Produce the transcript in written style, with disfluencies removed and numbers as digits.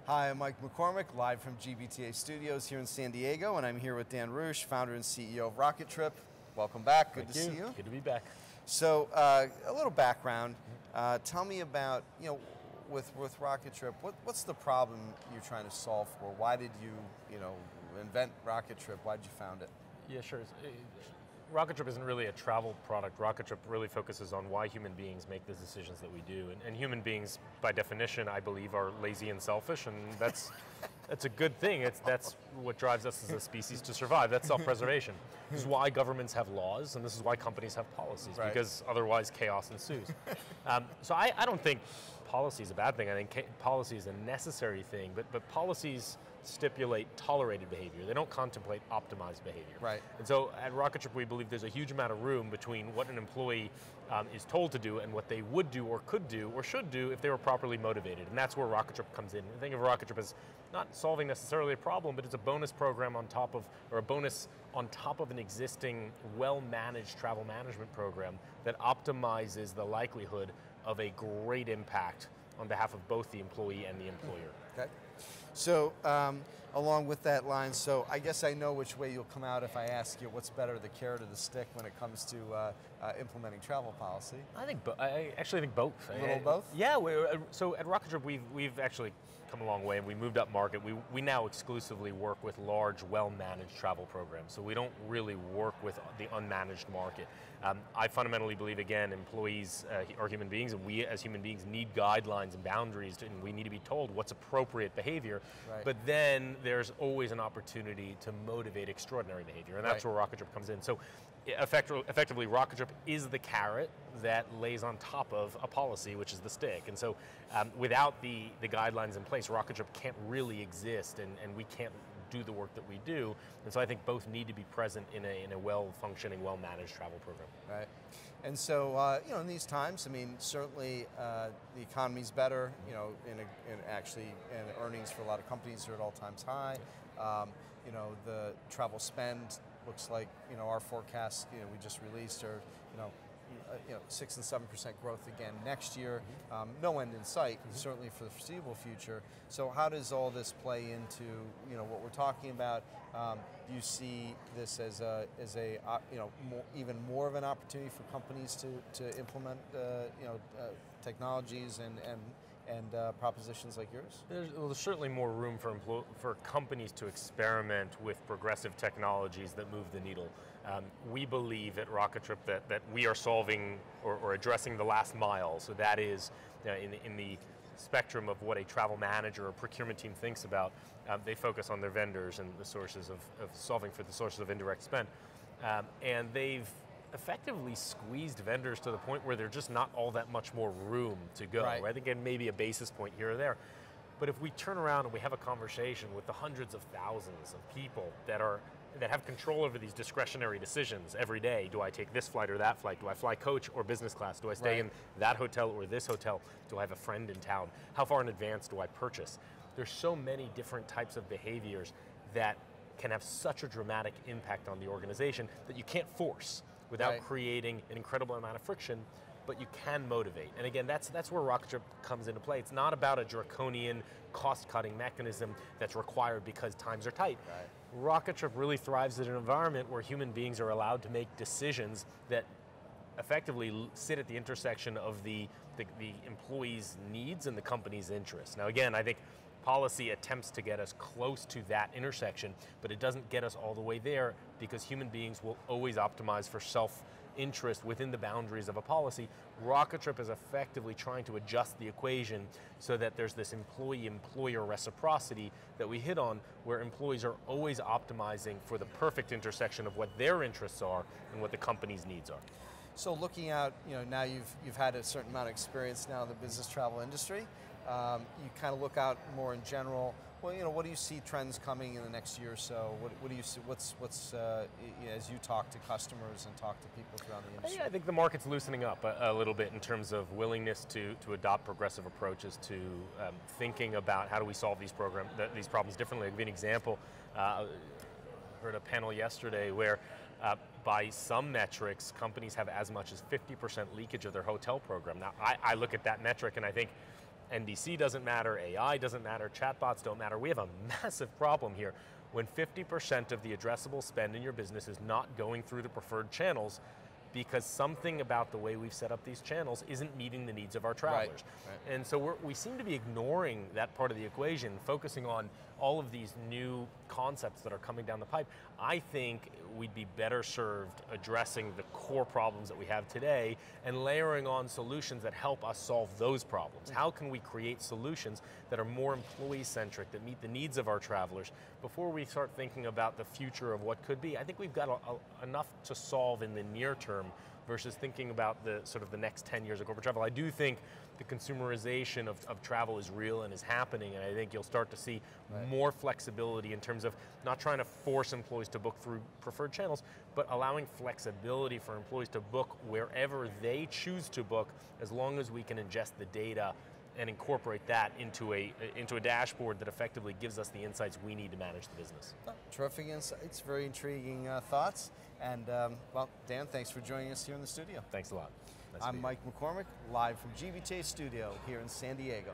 Hi, I'm Mike McCormick, live from GBTA Studios here in San Diego, and I'm here with Dan Ruch, founder and CEO of Rocketrip. Welcome back, good to see you. Good to be back. So, a little background. Tell me about, with Rocketrip, what's the problem you're trying to solve for? Why did you, invent Rocketrip? Why did you found it? Yeah, sure. Rocketrip isn't really a travel product. Rocketrip really focuses on why human beings make the decisions that we do. And human beings, by definition, I believe, are lazy and selfish, and that's a good thing. That's what drives us as a species to survive. That's self-preservation. This is why governments have laws, and this is why companies have policies, right, because otherwise chaos ensues. So I don't think policy is a bad thing. I think policy is a necessary thing, but policies stipulate tolerated behavior. They don't contemplate optimized behavior. Right. And so at Rocketrip, we believe there's a huge amount of room between what an employee is told to do and what they would do or could do or should do if they were properly motivated. And that's where Rocketrip comes in. Think of Rocketrip as not solving necessarily a problem, but it's a bonus program on top of, or a bonus on top of an existing well-managed travel management program that optimizes the likelihood of a great impact on behalf of both the employee and the employer. Okay. So, along with that line, so I guess I know which way you'll come out if I ask you what's better, the carrot or the stick, when it comes to implementing travel policy. I actually think both. A little both? Yeah. So at Rocketrip, we've actually come a long way, and we moved up market. We now exclusively work with large, well-managed travel programs. So we don't really work with the unmanaged market. I fundamentally believe, again, employees are human beings, and we as human beings need guidelines and boundaries, and we need to be told what's appropriate behavior. Right. But then there's always an opportunity to motivate extraordinary behavior, and that's right, where Rocketrip comes in. So effectively, Rocketrip is the carrot that lays on top of a policy, which is the stick. And so without the guidelines in place, Rocketrip can't really exist, and we can't do the work that we do. And so I think both need to be present in a well-functioning, well-managed travel program. Right. And so, in these times, I mean, certainly the economy's better, and earnings for a lot of companies are at all-time high. The travel spend looks like, our forecasts, we just released are, 6 and 7% growth again next year. No end in sight, certainly for the foreseeable future. So how does all this play into what we're talking about? Do you see this as even more of an opportunity for companies to implement technologies and propositions like yours? There's certainly more room for companies to experiment with progressive technologies that move the needle. We believe at Rocketrip that we are solving or addressing the last mile. So that is in the spectrum of what a travel manager or procurement team thinks about. They focus on their vendors and the sources of solving for the sources of indirect spend. And they've effectively squeezed vendors to the point where there's just not all that much more room to go. Right. I think it may be a basis point here or there. But if we turn around and we have a conversation with the hundreds of thousands of people that have control over these discretionary decisions every day, do I take this flight or that flight? Do I fly coach or business class? Do I stay in that hotel or this hotel? Do I have a friend in town? How far in advance do I purchase? There's so many different types of behaviors that can have such a dramatic impact on the organization that you can't force without creating an incredible amount of friction, but you can motivate. And again, that's where Rocketrip comes into play. It's not about a draconian cost-cutting mechanism that's required because times are tight. Right. Rocketrip really thrives in an environment where human beings are allowed to make decisions that effectively sit at the intersection of the employee's needs and the company's interests. Now again, I think policy attempts to get us close to that intersection, but it doesn't get us all the way there because human beings will always optimize for self-interest within the boundaries of a policy. Rocketrip is effectively trying to adjust the equation so that there's this employee-employer reciprocity that we hit on, where employees are always optimizing for the perfect intersection of what their interests are and what the company's needs are. So looking out, now you've had a certain amount of experience now in the business travel industry. You kind of look out more in general. Well, what do you see trends coming in the next year or so? What do you see? What's as you talk to customers and talk to people throughout the industry? Yeah, I think the market's loosening up a little bit in terms of willingness to adopt progressive approaches to thinking about how do we solve these problems differently. I'll give you an example. Heard a panel yesterday where by some metrics, companies have as much as 50% leakage of their hotel program. Now, I look at that metric and I think NDC doesn't matter, AI doesn't matter, chatbots don't matter. We have a massive problem here when 50% of the addressable spend in your business is not going through the preferred channels because something about the way we've set up these channels isn't meeting the needs of our travelers. Right. And so we seem to be ignoring that part of the equation, focusing on all of these new concepts that are coming down the pipe. I think we'd be better served addressing the core problems that we have today and layering on solutions that help us solve those problems. How can we create solutions that are more employee-centric, that meet the needs of our travelers, before we start thinking about the future of what could be? I think we've got enough to solve in the near term versus thinking about the sort of the next 10 years of corporate travel. I do think the consumerization of travel is real and is happening, and I think you'll start to see more flexibility in terms of not trying to force employees to book through preferred channels, but allowing flexibility for employees to book wherever they choose to book, as long as we can ingest the data and incorporate that into a dashboard that effectively gives us the insights we need to manage the business. Oh, terrific insights, very intriguing thoughts. And well, Dan, thanks for joining us here in the studio. Thanks a lot. Nice I'm Mike McCormick, live from GBTA Studio here in San Diego.